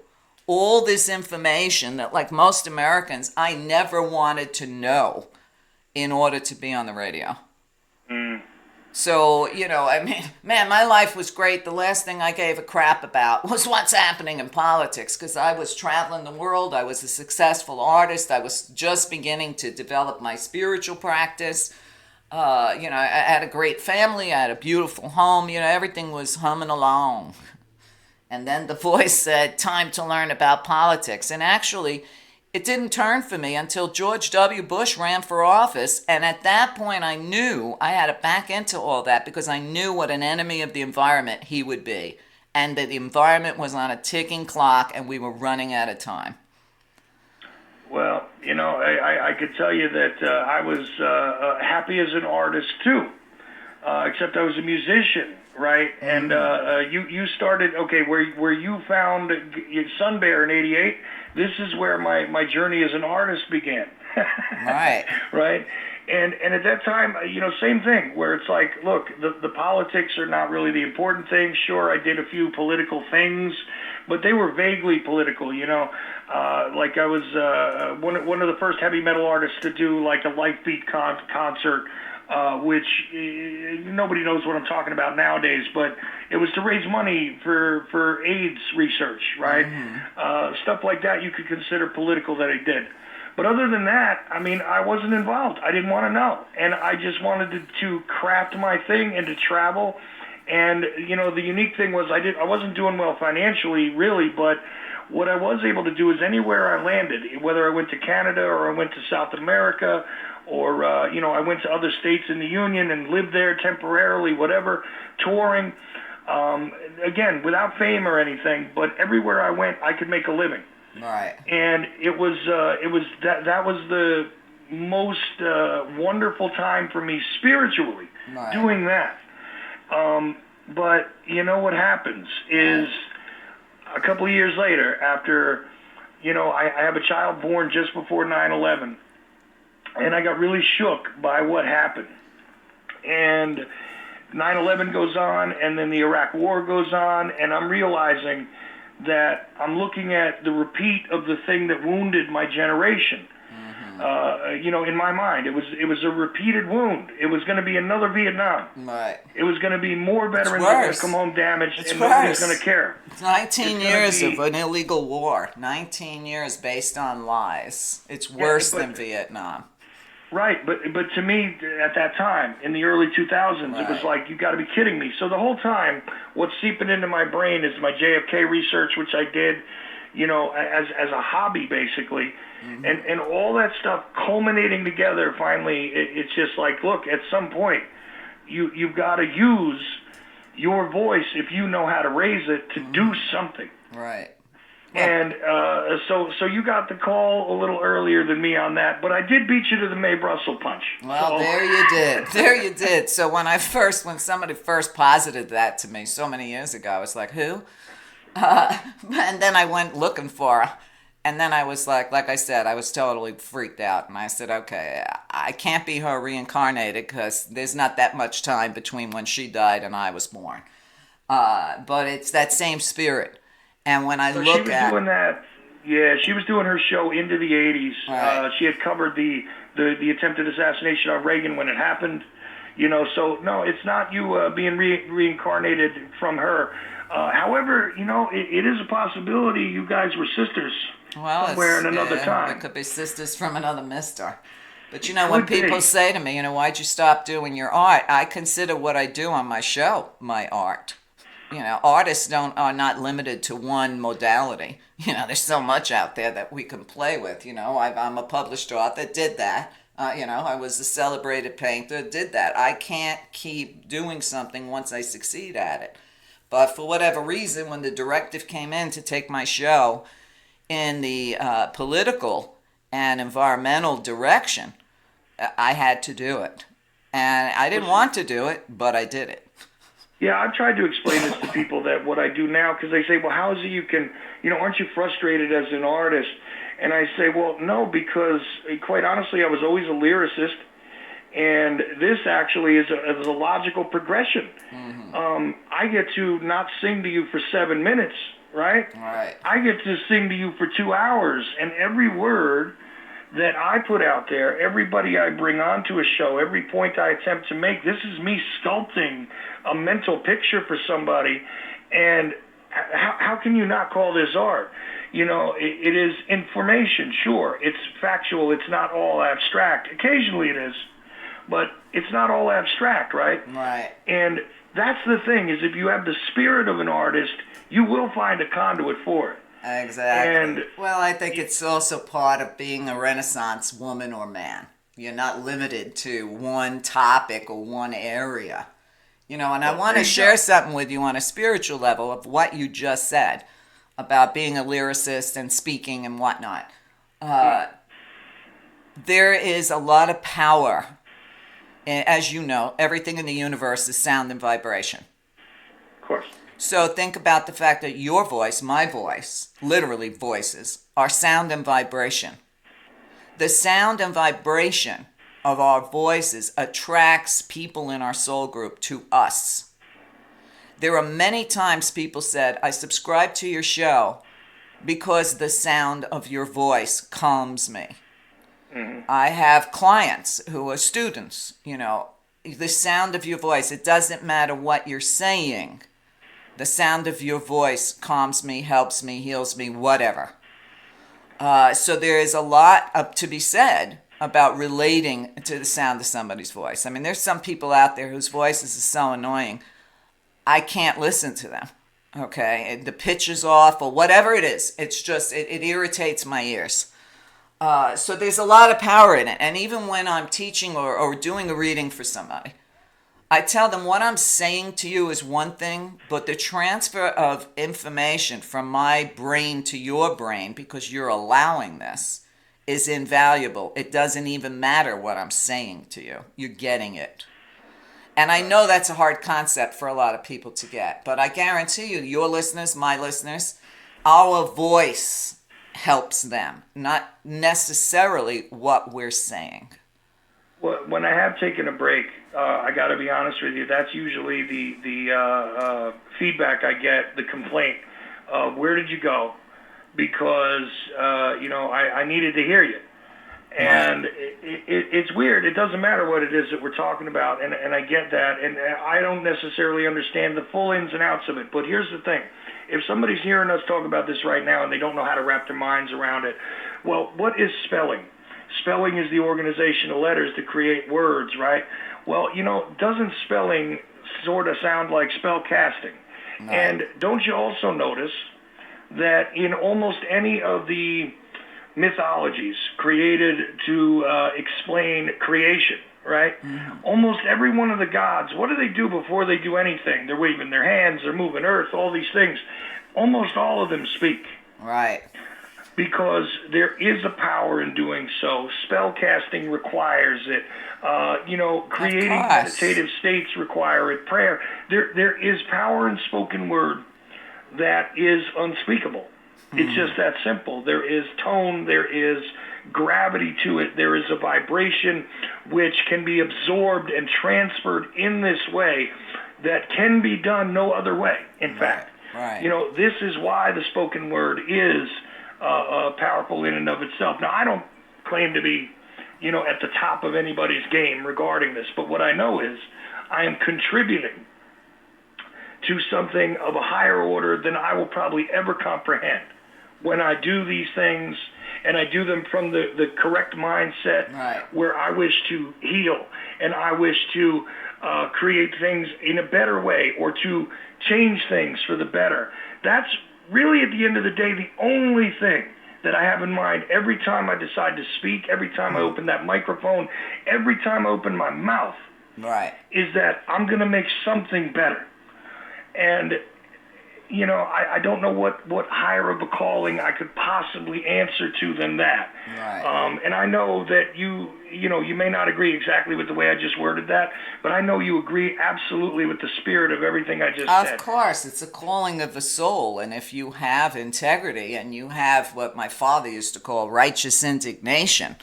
all this information that, like most Americans, I never wanted to know in order to be on the radio. So, man, my life was great. The last thing I gave a crap about was what's happening in politics, because I was traveling the world. I was a successful artist. I was just beginning to develop my spiritual practice. I had a great family. I had a beautiful home. Everything was humming along. And then the voice said, time to learn about politics. And actually, it didn't turn for me until George W. Bush ran for office. And at that point, I knew I had to back into all that, because I knew what an enemy of the environment he would be. And that the environment was on a ticking clock and we were running out of time. Well, I could tell you that I was happy as an artist, too, except I was a musician. Right, and you started, okay, where you found Sunbear in '88. This is where my journey as an artist began. Right. Right, and at that time, same thing, where it's like, look, the politics are not really the important thing. Sure, I did a few political things, but they were vaguely political. Like I was one of the first heavy metal artists to do like a Life Beat concert. Which nobody knows what I'm talking about nowadays, but it was to raise money for AIDS research, right? Stuff like that you could consider political that I did. But other than that, I mean, I wasn't involved. I didn't want to know. And I just wanted to craft my thing and to travel. And, the unique thing was I wasn't doing well financially, really, but what I was able to do is anywhere I landed, whether I went to Canada or I went to South America, or, I went to other states in the Union and lived there temporarily, whatever, touring, again, without fame or anything, but everywhere I went, I could make a living. Right. And that was the most wonderful time for me spiritually, right. doing that. But what happens is a couple of years later, after, I have a child born just before 9/11. And I got really shook by what happened. And 9/11 goes on, and then the Iraq War goes on, and I'm realizing that I'm looking at the repeat of the thing that wounded my generation. In my mind, it was a repeated wound. It was going to be another Vietnam. Right. It was going to be more veterans that were going to come home damaged, and nobody's going to care. It's 19 years of an illegal war. 19 years based on lies. It's worse than Vietnam. Right, but to me, at that time, in the early 2000s, right. It was like, you got to be kidding me. So the whole time, what's seeping into my brain is my JFK research, which I did, as a hobby, basically. And all that stuff culminating together, finally, it's just like, look, at some point, you've got to use your voice, if you know how to raise it, to do something. Right. And so you got the call a little earlier than me on that, but I did beat you to the Mae Brussel punch. Well, So- there you did. There you did. So when somebody first posited that to me so many years ago, I was like, who? And then I went looking for her. And then I was like I said, I was totally freaked out. And I said, okay, I can't be her reincarnated because there's not that much time between when she died and I was born. But it's that same spirit. And when I So look she was at... doing that. Yeah, she was doing her show into the 80s. Right. She had covered the attempted assassination of Reagan when it happened. So no, it's not you being reincarnated from her. However, it is a possibility you guys were sisters somewhere in another time. It could be sisters from another mister. But when people say to me, why'd you stop doing your art? I consider what I do on my show my art. Artists are not limited to one modality. There's so much out there that we can play with. I'm a published author, did that. I was a celebrated painter, did that. I can't keep doing something once I succeed at it. But for whatever reason, when the directive came in to take my show in the political and environmental direction, I had to do it. And I didn't want to do it, but I did it. Yeah, I've tried to explain this to people that what I do now, because they say, well, how is it you can, aren't you frustrated as an artist? And I say, well, no, because quite honestly, I was always a lyricist, and this actually is a logical progression. Mm-hmm. I get to not sing to you for 7 minutes, right? Right. I get to sing to you for 2 hours, and every word that I put out there, everybody I bring onto a show, every point I attempt to make, this is me sculpting a mental picture for somebody. And how can you not call this art? It is information, sure. It's factual. It's not all abstract. Occasionally it is, but it's not all abstract, right? Right. And that's the thing, is if you have the spirit of an artist, you will find a conduit for it. Exactly. Well, I think it's also part of being a Renaissance woman or man. You're not limited to one topic or one area. And I want to share something with you on a spiritual level of what you just said about being a lyricist and speaking and whatnot. There is a lot of power. As you know, everything in the universe is sound and vibration. Of course. So think about the fact that your voice, my voice, literally voices, are sound and vibration. The sound and vibration of our voices attracts people in our soul group to us. There are many times people said, I subscribe to your show because the sound of your voice calms me. Mm-hmm. I have clients who are students, the sound of your voice, it doesn't matter what you're saying. The sound of your voice calms me, helps me, heals me, whatever. So there is a lot to be said about relating to the sound of somebody's voice. I mean, there's some people out there whose voices are so annoying, I can't listen to them, okay? The pitch is off or whatever it is. It's just, it irritates my ears. So there's a lot of power in it. And even when I'm teaching or doing a reading for somebody, I tell them what I'm saying to you is one thing, but the transfer of information from my brain to your brain, because you're allowing this, is invaluable. It doesn't even matter what I'm saying to you. You're getting it. And I know that's a hard concept for a lot of people to get, but I guarantee you, your listeners, my listeners, our voice helps them, not necessarily what we're saying. Well, when I have taken a break, I got to be honest with you, that's usually the feedback I get, the complaint. Where did you go? Because, I needed to hear you. And it's weird. It doesn't matter what it is that we're talking about, and I get that. And I don't necessarily understand the full ins and outs of it. But here's the thing. If somebody's hearing us talk about this right now and they don't know how to wrap their minds around it, well, what is spelling? Spelling is the organization of letters to create words, right? Well, doesn't spelling sort of sound like spell casting? No. And don't you also notice that in almost any of the mythologies created to explain creation, right? Mm-hmm. Almost every one of the gods, what do they do before they do anything? They're waving their hands, they're moving earth, all these things. Almost all of them speak. Right. because there is a power in doing so. Spell casting requires it. Creating Of course. meditative states require it. Prayer. There is power in spoken word that is unspeakable. It's just that simple. There is tone. There is gravity to it. There is a vibration which can be absorbed and transferred in this way that can be done no other way. In fact, Right. this is why the spoken word is powerful in and of itself. Now, I don't claim to be, at the top of anybody's game regarding this, but what I know is I am contributing to something of a higher order than I will probably ever comprehend when I do these things, and I do them from the correct mindset, Right. where I wish to heal and I wish to create things in a better way or to change things for the better. That's really, at the end of the day, the only thing that I have in mind every time I decide to speak, every time I open that microphone, every time I open my mouth, Right. is that I'm going to make something better. And, I don't know what higher of a calling I could possibly answer to than that. Right. And I know that you may not agree exactly with the way I just worded that, but I know you agree absolutely with the spirit of everything I just said. Of course, it's a calling of the soul, and if you have integrity and you have what my father used to call righteous indignation,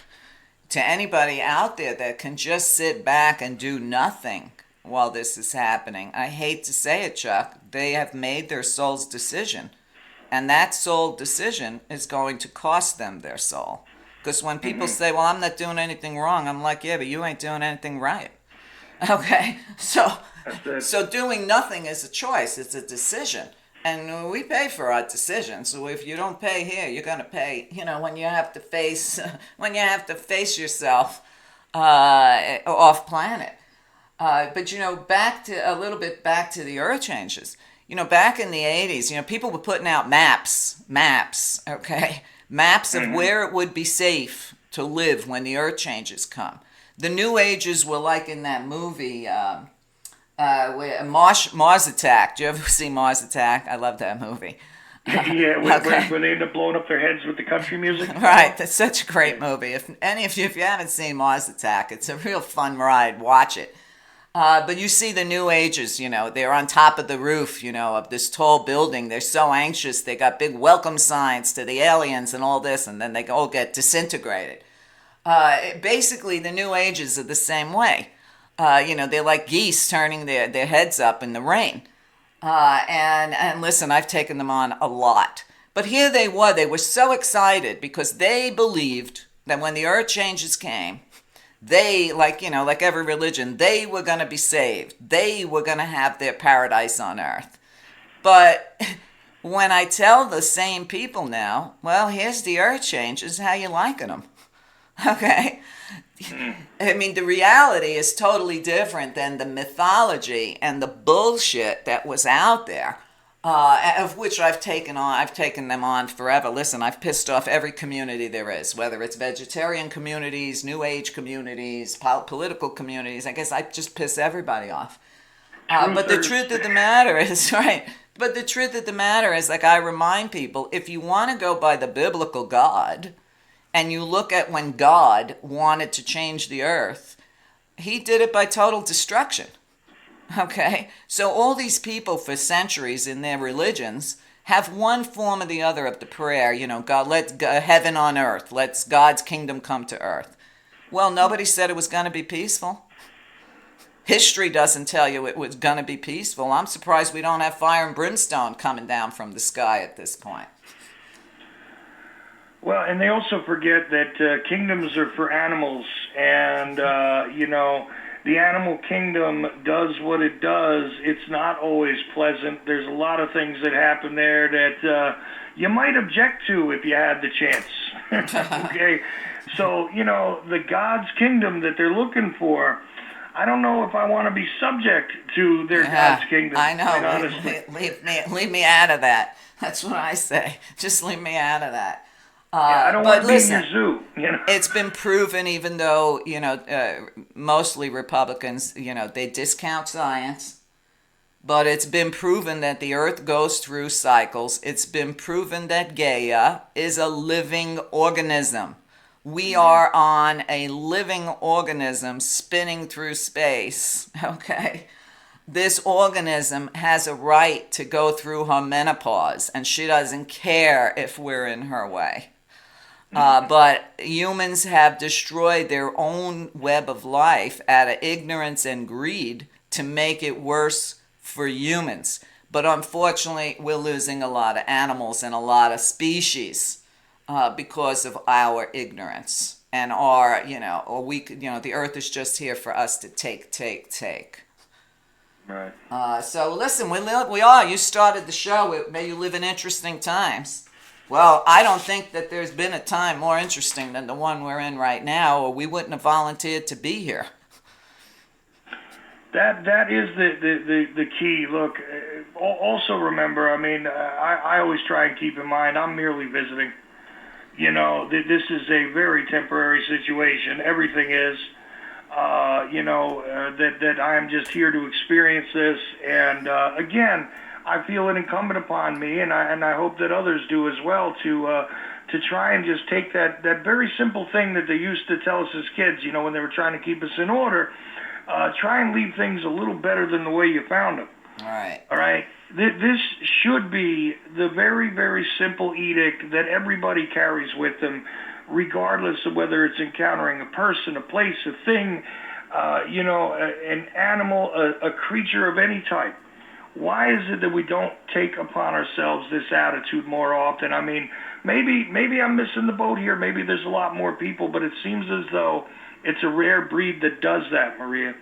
to anybody out there that can just sit back and do nothing while this is happening, I hate to say it, Chuck, they have made their soul's decision, and that soul decision is going to cost them their soul. Because when people say, well, I'm not doing anything wrong, I'm like, yeah, but you ain't doing anything right. Okay, so doing nothing is a choice. It's a decision, and we pay for our decisions. So if you don't pay here, you're gonna pay. When you have to face yourself off planet. But back to the earth changes. Back in the 80s, people were putting out maps. Okay, maps of where it would be safe to live when the earth changes come. The New Ages were like in that movie, where Mars Attack. Do you ever see Mars Attack? I love that movie. Yeah, where they end up blowing up their heads with the country music. Right, that's such a great movie. If you haven't seen Mars Attack, it's a real fun ride. Watch it. But you see the New Ages, they're on top of the roof, of this tall building. They're so anxious. They got big welcome signs to the aliens and all this, and then they all get disintegrated. Basically, the New Ages are the same way. They're like geese turning their heads up in the rain. And listen, I've taken them on a lot. But here they were so excited because they believed that when the earth changes came, they, like every religion, they were going to be saved. They were going to have their paradise on earth. But when I tell the same people now, well, here's the earth changes, how you liking them? Okay? I mean, the reality is totally different than the mythology and the bullshit that was out there, of which I've taken them on forever. Listen, I've pissed off every community there is, whether it's vegetarian communities, New Age communities, political communities. I guess I just piss everybody off. But the truth of the matter is, right, but the truth of the matter is, like I remind people, if you want to go by the biblical God, and you look at when God wanted to change the earth, he did it by total destruction. Okay? So all these people for centuries in their religions have one form or the other of the prayer, God, let heaven on earth, let God's kingdom come to earth. Well, nobody said it was going to be peaceful. History doesn't tell you it was going to be peaceful. I'm surprised we don't have fire and brimstone coming down from the sky at this point. Well, and they also forget that kingdoms are for animals, and, the animal kingdom does what it does. It's not always pleasant. There's a lot of things that happen there that you might object to if you had the chance. Okay? So, the God's kingdom that they're looking for, I don't know if I want to be subject to their God's kingdom. I know. Leave me out of that. That's what I say. Just leave me out of that. I don't want to be in your zoo. It's been proven, even though mostly Republicans, they discount science. But it's been proven that the earth goes through cycles. It's been proven that Gaia is a living organism. We are on a living organism spinning through space, okay? This organism has a right to go through her menopause, and she doesn't care if we're in her way. But humans have destroyed their own web of life out of ignorance and greed to make it worse for humans. But unfortunately, we're losing a lot of animals and a lot of species because of our ignorance and our, or we could, the earth is just here for us to take. Right. So listen, we are. You started the show with "May you live in interesting times." Well, I don't think that there's been a time more interesting than the one we're in right now, or we wouldn't have volunteered to be here. That is the key. Look, also remember, I always try and keep in mind I'm merely visiting. This is a very temporary situation. Everything is. That I am just here to experience this. And again, I feel it incumbent upon me, and I hope that others do as well, to try and just take that very simple thing that they used to tell us as kids, when they were trying to keep us in order. Try and leave things a little better than the way you found them. All right. This should be the very, very simple edict that everybody carries with them, regardless of whether it's encountering a person, a place, a thing, an animal, a creature of any type. Why is it that we don't take upon ourselves this attitude more often? Maybe I'm missing the boat here. Maybe there's a lot more people, but it seems as though it's a rare breed that does that, Meria.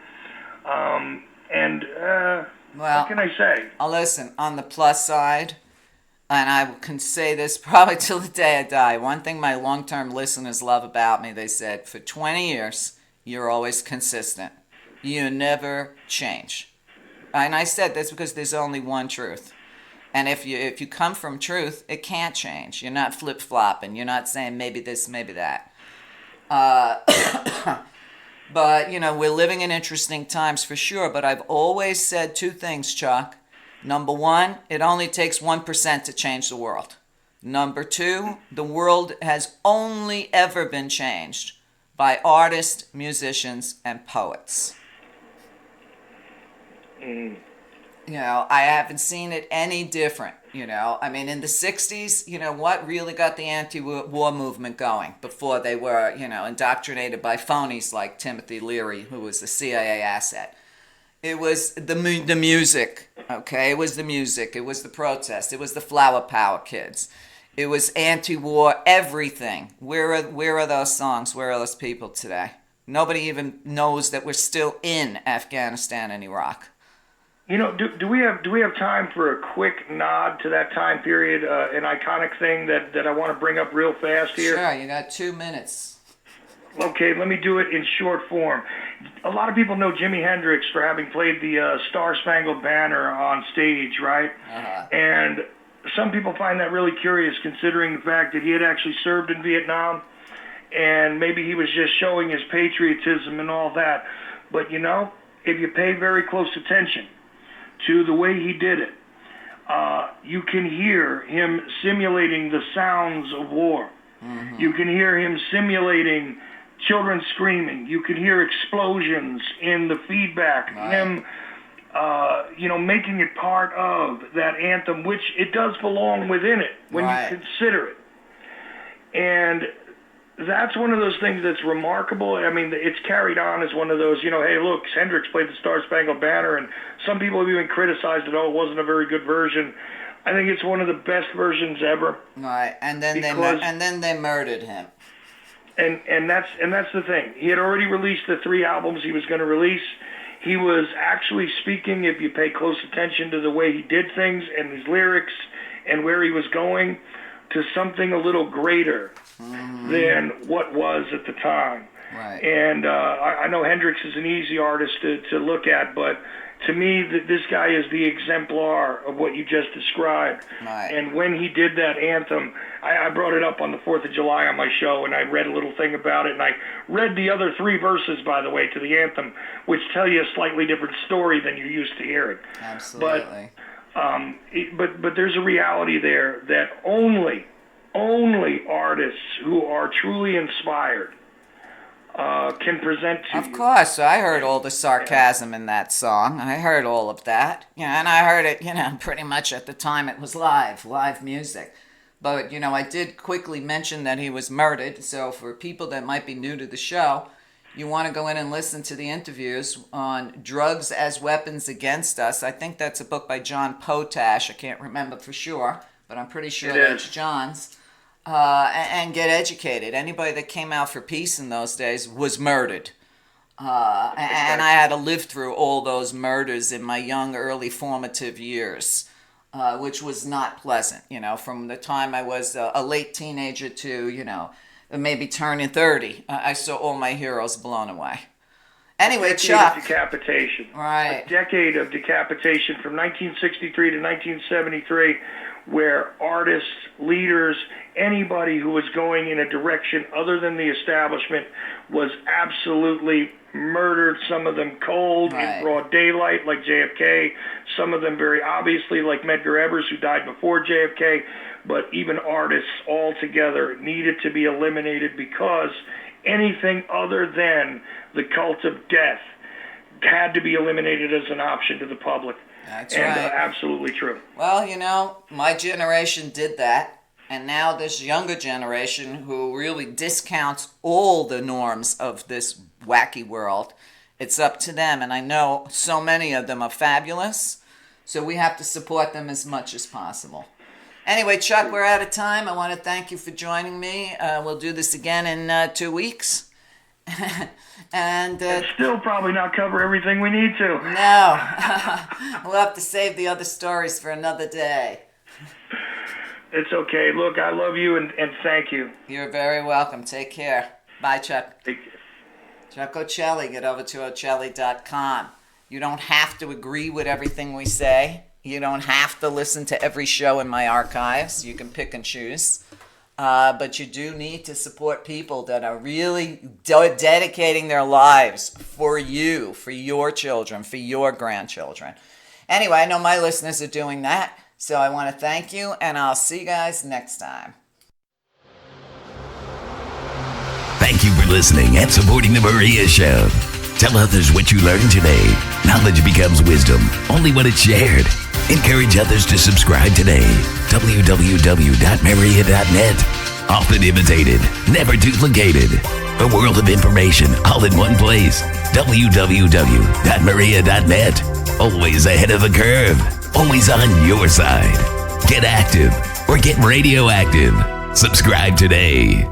What can I say? Listen, on the plus side, and I can say this probably till the day I die, one thing my long-term listeners love about me, they said, for 20 years, you're always consistent. You never change. And I said that's because there's only one truth. And if you come from truth, it can't change. You're not flip-flopping. You're not saying maybe this, maybe that. But, we're living in interesting times for sure. But I've always said two things, Chuck. Number one, it only takes 1% to change the world. Number two, the world has only ever been changed by artists, musicians, and poets. I haven't seen it any different, in the 60s, what really got the anti-war movement going before they were, indoctrinated by phonies like Timothy Leary, who was the CIA asset? It was the music, okay? It was the music. It was the protest. It was the Flower Power kids. It was anti-war everything. Where are those songs? Where are those people today? Nobody even knows that we're still in Afghanistan and Iraq. Do we have time for a quick nod to that time period, an iconic thing that I want to bring up real fast here? Sure, you got 2 minutes. Okay, let me do it in short form. A lot of people know Jimi Hendrix for having played the Star Spangled Banner on stage, right? Uh-huh. And some people find that really curious, considering the fact that he had actually served in Vietnam, and maybe he was just showing his patriotism and all that. But if you pay very close attention to the way he did it, you can hear him simulating the sounds of war. Mm-hmm. You can hear him simulating children screaming. You can hear explosions in the feedback. Right. Him, making it part of that anthem, which it does belong within it when you consider it. And that's one of those things that's remarkable. It's carried on as one of those, hey, look, Hendrix played the Star Spangled Banner, and some people have even criticized it. It wasn't a very good version. I think it's one of the best versions ever. Right, and then they murdered him. And that's the thing. He had already released the 3 albums he was going to release. He was actually speaking, if you pay close attention to the way he did things and his lyrics and where he was going, to something a little greater than what was at the time. Right. And I know Hendrix is an easy artist to look at, but to me, this guy is the exemplar of what you just described. Right. And when he did that anthem, I brought it up on the 4th of July on my show, and I read a little thing about it, and I read the other 3 verses, by the way, to the anthem, which tell you a slightly different story than you're used to hearing. Absolutely. But there's a reality there that only artists who are truly inspired can present to you. Of course, I heard all the sarcasm in that song. I heard all of that. And I heard it, pretty much at the time it was live music. But, I did quickly mention that he was murdered. So for people that might be new to the show, you want to go in and listen to the interviews on Drugs as Weapons Against Us. I think that's a book by John Potash. I can't remember for sure, but I'm pretty sure that's John's. And get educated. Anybody that came out for peace in those days was murdered. And I had to live through all those murders in my young, early formative years, which was not pleasant, from the time I was a late teenager to, maybe turning 30. I saw all my heroes blown away. Anyway, Chuck. A decade of decapitation. Right. A decade of decapitation from 1963 to 1973, where artists, leaders, anybody who was going in a direction other than the establishment was absolutely murdered. Some of them cold in broad daylight, like JFK. Some of them very obviously, like Medgar Evers, who died before JFK. But even artists altogether needed to be eliminated because anything other than the cult of death had to be eliminated as an option to the public. That's right. Absolutely true. Well, my generation did that, and now this younger generation who really discounts all the norms of this wacky world, it's up to them, and I know so many of them are fabulous, so we have to support them as much as possible. Anyway, Chuck, we're out of time. I want to thank you for joining me. We'll do this again in 2 weeks. And still probably not cover everything we need to. No. We'll have to save the other stories for another day. It's okay. Look, I love you and thank you. You're very welcome. Take care. Bye, Chuck. Take care. Chuck Ochelli. Get over to Ochelli.com. You don't have to agree with everything we say. You don't have to listen to every show in my archives. You can pick and choose. But you do need to support people that are really dedicating their lives for you, for your children, for your grandchildren. Anyway, I know my listeners are doing that, so I want to thank you, and I'll see you guys next time. Thank you for listening and supporting The Meria Show. Tell others what you learned today. Knowledge becomes wisdom only when it's shared. Encourage others to subscribe today. www.meria.net. Often imitated, never duplicated. A world of information all in one place. www.meria.net. Always ahead of the curve. Always on your side. Get active or get radioactive. Subscribe today.